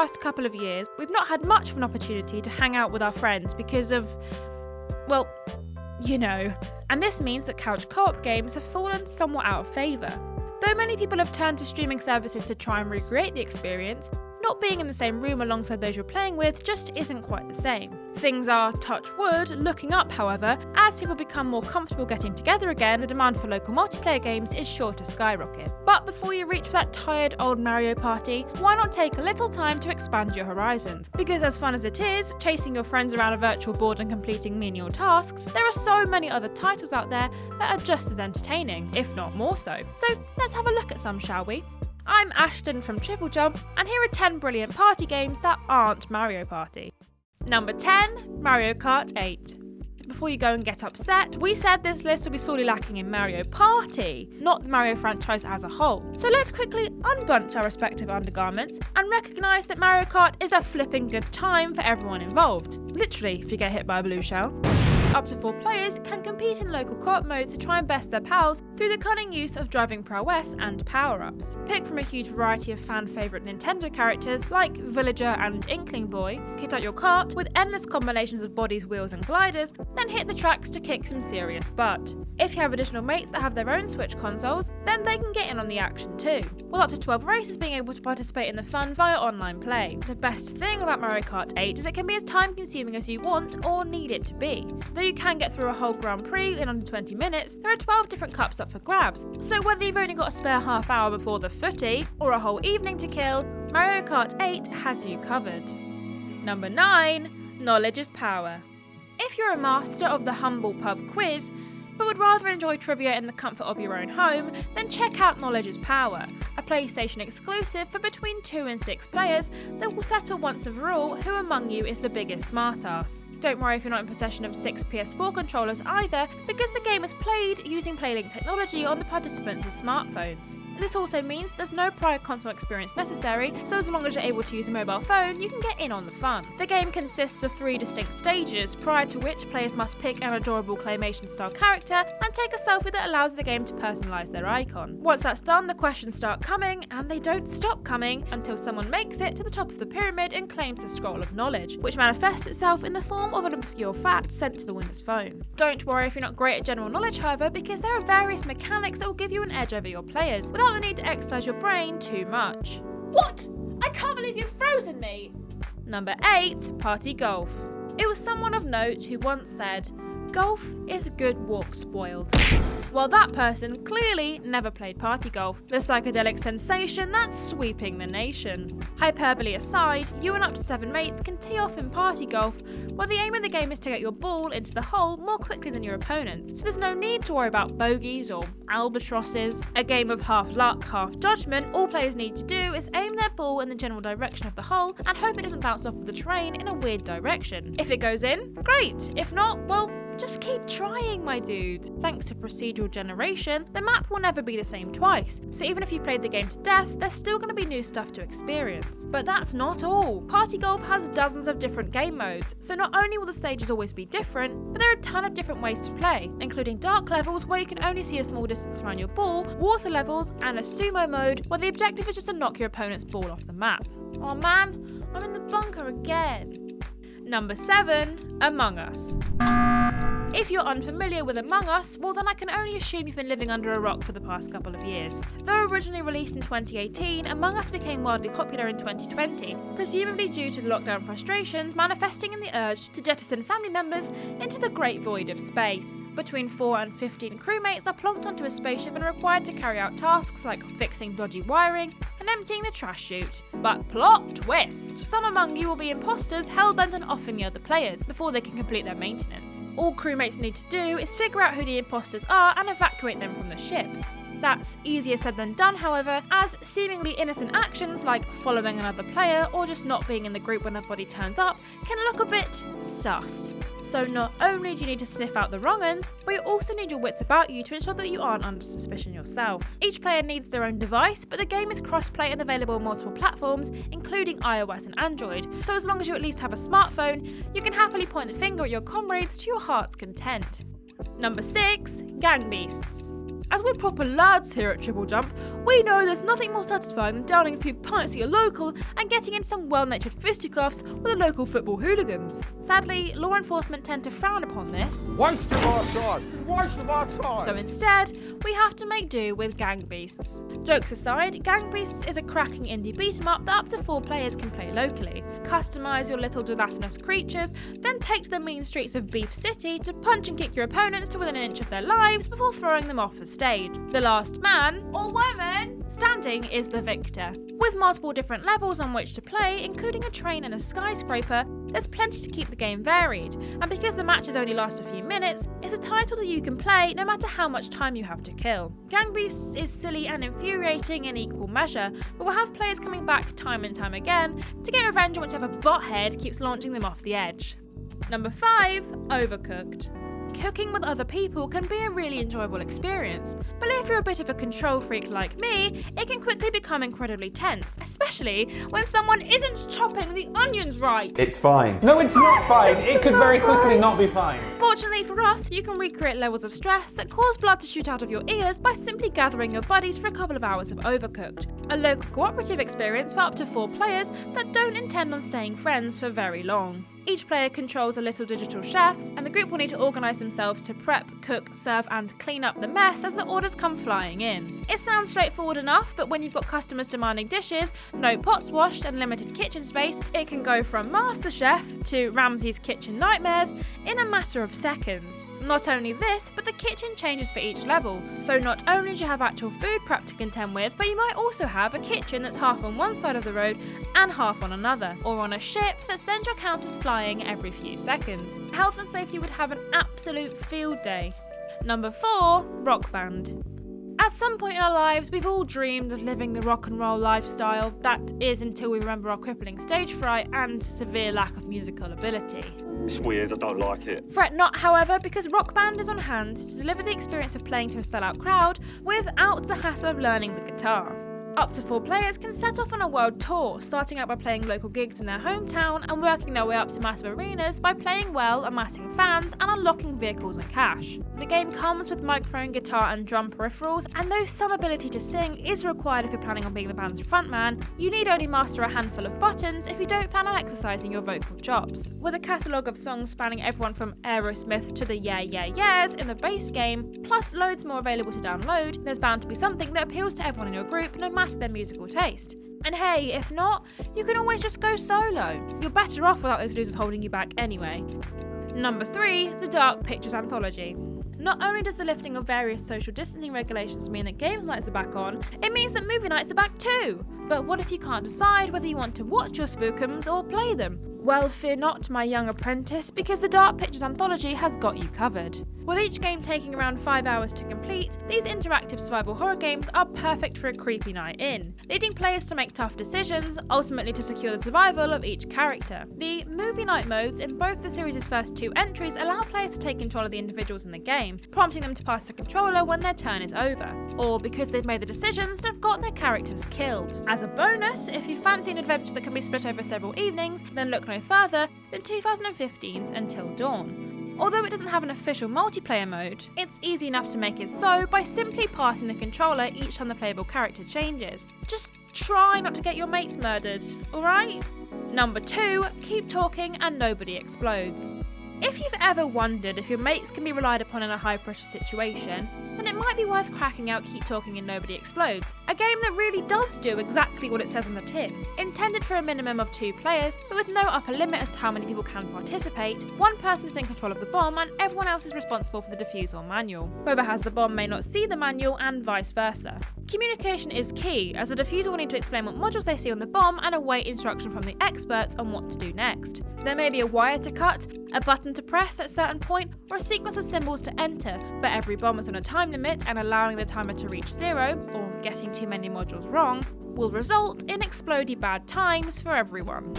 past couple of years, we've not had much of an opportunity to hang out with our friends because of, well, you know. And this means that couch co-op games have fallen somewhat out of favour. Though many people have turned to streaming services to try and recreate the experience, not being in the same room alongside those you're playing with just isn't quite the same. Things are, touch wood, looking up, however. As people become more comfortable getting together again, the demand for local multiplayer games is sure to skyrocket. But before you reach for that tired old Mario Party, why not take a little time to expand your horizons? Because as fun as it is, chasing your friends around a virtual board and completing menial tasks, there are so many other titles out there that are just as entertaining, if not more so. So let's have a look at some, shall we? I'm Ashton from TripleJump, and here are 10 brilliant party games that aren't Mario Party. Number 10, Mario Kart 8. Before you go and get upset, we said this list will be sorely lacking in Mario Party, not the Mario franchise as a whole. So let's quickly unbunch our respective undergarments and recognise that Mario Kart is a flipping good time for everyone involved. Literally, if you get hit by a blue shell. Up to 4 players can compete in local co-op modes to try and best their pals through the cunning use of driving prowess and power-ups. Pick from a huge variety of fan-favourite Nintendo characters like Villager and Inkling Boy, kit out your kart with endless combinations of bodies, wheels and gliders, then hit the tracks to kick some serious butt. If you have additional mates that have their own Switch consoles, then they can get in on the action too, with up to 12 racers being able to participate in the fun via online play. The best thing about Mario Kart 8 is it can be as time-consuming as you want or need it to be. Though you can get through a whole Grand Prix in under 20 minutes, there are 12 different cups up for grabs, so whether you've only got a spare half hour before the footy, or a whole evening to kill, Mario Kart 8 has you covered. Number 9, Knowledge is Power. If you're a master of the humble pub quiz, but would rather enjoy trivia in the comfort of your own home, then check out Knowledge is Power, a PlayStation exclusive for between 2 and 6 players that will settle once and for all who among you is the biggest smartass. Don't worry if you're not in possession of 6 PS4 controllers either, because the game is played using PlayLink technology on the participants' smartphones. This also means there's no prior console experience necessary, so as long as you're able to use a mobile phone, you can get in on the fun. The game consists of 3 distinct stages, prior to which players must pick an adorable claymation-style character and take a selfie that allows the game to personalise their icon. Once that's done, the questions start coming, and they don't stop coming until someone makes it to the top of the pyramid and claims the scroll of knowledge, which manifests itself in the form of an obscure fact sent to the winner's phone. Don't worry if you're not great at general knowledge, however, because there are various mechanics that will give you an edge over your players, without the need to exercise your brain too much. What? I can't believe you've frozen me! Number 8, Party Golf. It was someone of note who once said, "Golf is a good walk spoiled." Well, that person clearly never played party golf, the psychedelic sensation that's sweeping the nation. Hyperbole aside, you and up to 7 mates can tee off in party golf, where the aim of the game is to get your ball into the hole more quickly than your opponents, so there's no need to worry about bogeys or albatrosses. A game of half luck, half judgment. All players need to do is aim their ball in the general direction of the hole and hope it doesn't bounce off of the terrain in a weird direction. If it goes in, great. If not, well, just keep trying, my dude. Thanks to procedural generation, the map will never be the same twice, so even if you played the game to death, there's still going to be new stuff to experience. But that's not all. Party Golf has dozens of different game modes, so not only will the stages always be different, but there are a ton of different ways to play, including dark levels where you can only see a small distance around your ball, water levels, and a sumo mode where the objective is just to knock your opponent's ball off the map. Oh man, I'm in the bunker again. Number 7, Among Us. If you're unfamiliar with Among Us, well then I can only assume you've been living under a rock for the past couple of years. Though originally released in 2018, Among Us became wildly popular in 2020, presumably due to the lockdown frustrations manifesting in the urge to jettison family members into the great void of space. Between 4 and 15 crewmates are plonked onto a spaceship and are required to carry out tasks like fixing dodgy wiring and emptying the trash chute. But plot twist! Some among you will be imposters hell-bent on offing the other players before they can complete their maintenance. All crewmates need to do is figure out who the imposters are and evacuate them from the ship. That's easier said than done, however, as seemingly innocent actions like following another player or just not being in the group when a body turns up can look a bit sus. So not only do you need to sniff out the wrong uns, but you also need your wits about you to ensure that you aren't under suspicion yourself. Each player needs their own device, but the game is cross-play and available on multiple platforms, including iOS and Android, so as long as you at least have a smartphone, you can happily point the finger at your comrades to your heart's content. Number 6, Gang Beasts. As we're proper lads here at TripleJump, We know there's nothing more satisfying than downing a few pints at your local and getting in some well-natured fisticuffs with the local football hooligans. Sadly, law enforcement tend to frown upon this. Waste of our time! Waste of our time! So instead, we have to make do with Gang Beasts. Jokes aside, Gang Beasts is a cracking indie beat-em-up that up to 4 players can play locally. Customise your little gelatinous creatures, then take to the mean streets of Beef City to punch and kick your opponents to within an inch of their lives before throwing them off the stage. The last man, or woman, standing is the victor. With multiple different levels on which to play, including a train and a skyscraper, there's plenty to keep the game varied, and because the matches only last a few minutes, it's a title that you can play no matter how much time you have to kill. Gang Beasts is silly and infuriating in equal measure, but we'll have players coming back time and time again to get revenge on whichever butthead keeps launching them off the edge. Number 5, Overcooked. Cooking with other people can be a really enjoyable experience, but if you're a bit of a control freak like me, it can quickly become incredibly tense, especially when someone isn't chopping the onions right. It's fine. No, it's not fine. It could very quickly not be fine. Fortunately for us, you can recreate levels of stress that cause blood to shoot out of your ears by simply gathering your buddies for a couple of hours of Overcooked. A local cooperative experience for up to 4 players that don't intend on staying friends for very long. Each player controls a little digital chef, and the group will need to organise themselves to prep, cook, serve and clean up the mess as the orders come flying in. It sounds straightforward enough, but when you've got customers demanding dishes, no pots washed and limited kitchen space, it can go from MasterChef to Ramsay's Kitchen Nightmares in a matter of seconds. Not only this, but the kitchen changes for each level, so not only do you have actual food prep to contend with, but you might also have a kitchen that's half on one side of the road and half on another, or on a ship that sends your counters flying every few seconds. Health and safety would have an absolute field day. Number 4, Rock Band. At some point in our lives, we've all dreamed of living the rock and roll lifestyle, that is until we remember our crippling stage fright and severe lack of musical ability. It's weird, I don't like it. Fret not, however, because Rock Band is on hand to deliver the experience of playing to a sellout crowd without the hassle of learning the guitar. Up to 4 players can set off on a world tour, starting out by playing local gigs in their hometown and working their way up to massive arenas by playing well, amassing fans and unlocking vehicles and cash. The game comes with microphone, guitar and drum peripherals, and though some ability to sing is required if you're planning on being the band's frontman, you need only master a handful of buttons if you don't plan on exercising your vocal chops. With a catalogue of songs spanning everyone from Aerosmith to the Yeah Yeah Yeahs in the base game, plus loads more available to download, there's bound to be something that appeals to everyone in your group no matter their musical taste. And hey, if not, you can always just go solo. You're better off without those losers holding you back anyway. Number 3, the Dark Pictures Anthology. Not only does the lifting of various social distancing regulations mean that games nights are back on, it means that movie nights are back too. But what if you can't decide whether you want to watch your spookums or play them? Well, fear not, my young apprentice, because the Dark Pictures Anthology has got you covered. With each game taking around 5 hours to complete, these interactive survival horror games are perfect for a creepy night in, leading players to make tough decisions, ultimately to secure the survival of each character. The movie night modes in both the series' first 2 entries allow players to take control of the individuals in the game, prompting them to pass the controller when their turn is over, or because they've made the decisions and have got their characters killed. As a bonus, if you fancy an adventure that can be split over several evenings, then look no further than 2015's Until Dawn. Although it doesn't have an official multiplayer mode, it's easy enough to make it so by simply passing the controller each time the playable character changes. Just try not to get your mates murdered, alright? Number 2, keep talking and nobody explodes. If you've ever wondered if your mates can be relied upon in a high pressure situation, then it might be worth cracking out Keep Talking and Nobody Explodes, a game that really does do exactly what it says on the tin. Intended for a minimum of 2 players, but with no upper limit as to how many people can participate, one person is in control of the bomb and everyone else is responsible for the defuse or manual. Whoever has the bomb may not see the manual and vice versa. Communication is key, as the diffuser will need to explain what modules they see on the bomb and await instruction from the experts on what to do next. There may be a wire to cut, a button to press at a certain point, or a sequence of symbols to enter, but every bomb is on a time limit, and allowing the timer to reach 0, or getting too many modules wrong, will result in explodey bad times for everyone.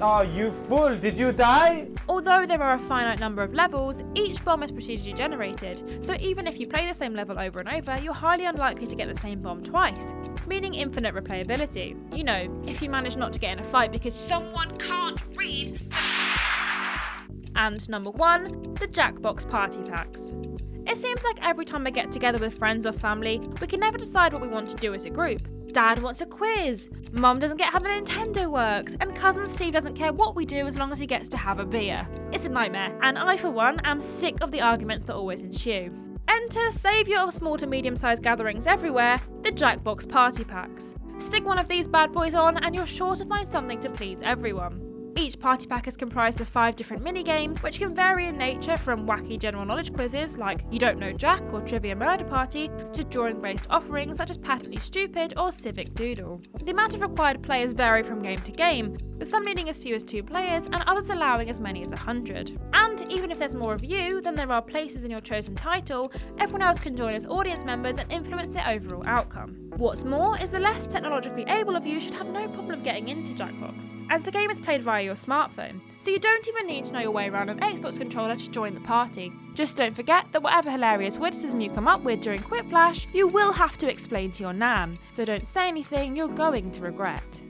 Oh, you fool, did you die? Although there are a finite number of levels, each bomb is procedurally generated, so even if you play the same level over and over, you're highly unlikely to get the same bomb twice, meaning infinite replayability. You know, if you manage not to get in a fight because someone can't read. And number 1, the Jackbox Party Packs. It seems like every time I get together with friends or family, we can never decide what we want to do as a group. Dad wants a quiz, Mum doesn't get how the Nintendo works, and Cousin Steve doesn't care what we do as long as he gets to have a beer. It's a nightmare, and I for one am sick of the arguments that always ensue. Enter, saviour of small to medium-sized gatherings everywhere, the Jackbox party packs. Stick one of these bad boys on and you're sure to find something to please everyone. Each party pack is comprised of 5 different mini-games, which can vary in nature from wacky general knowledge quizzes like You Don't Know Jack or Trivia Murder Party, to drawing-based offerings such as Patently Stupid or Civic Doodle. The amount of required players vary from game to game, with some needing as few as 2 players and others allowing as many as 100. And even if there's more of you than there are places in your chosen title, everyone else can join as audience members and influence the overall outcome. What's more is the less technologically able of you should have no problem getting into Jackbox, as the game is played via your smartphone, so you don't even need to know your way around an Xbox controller to join the party. Just don't forget that whatever hilarious witticism you come up with during Quiplash, you will have to explain to your nan, so don't say anything you're going to regret.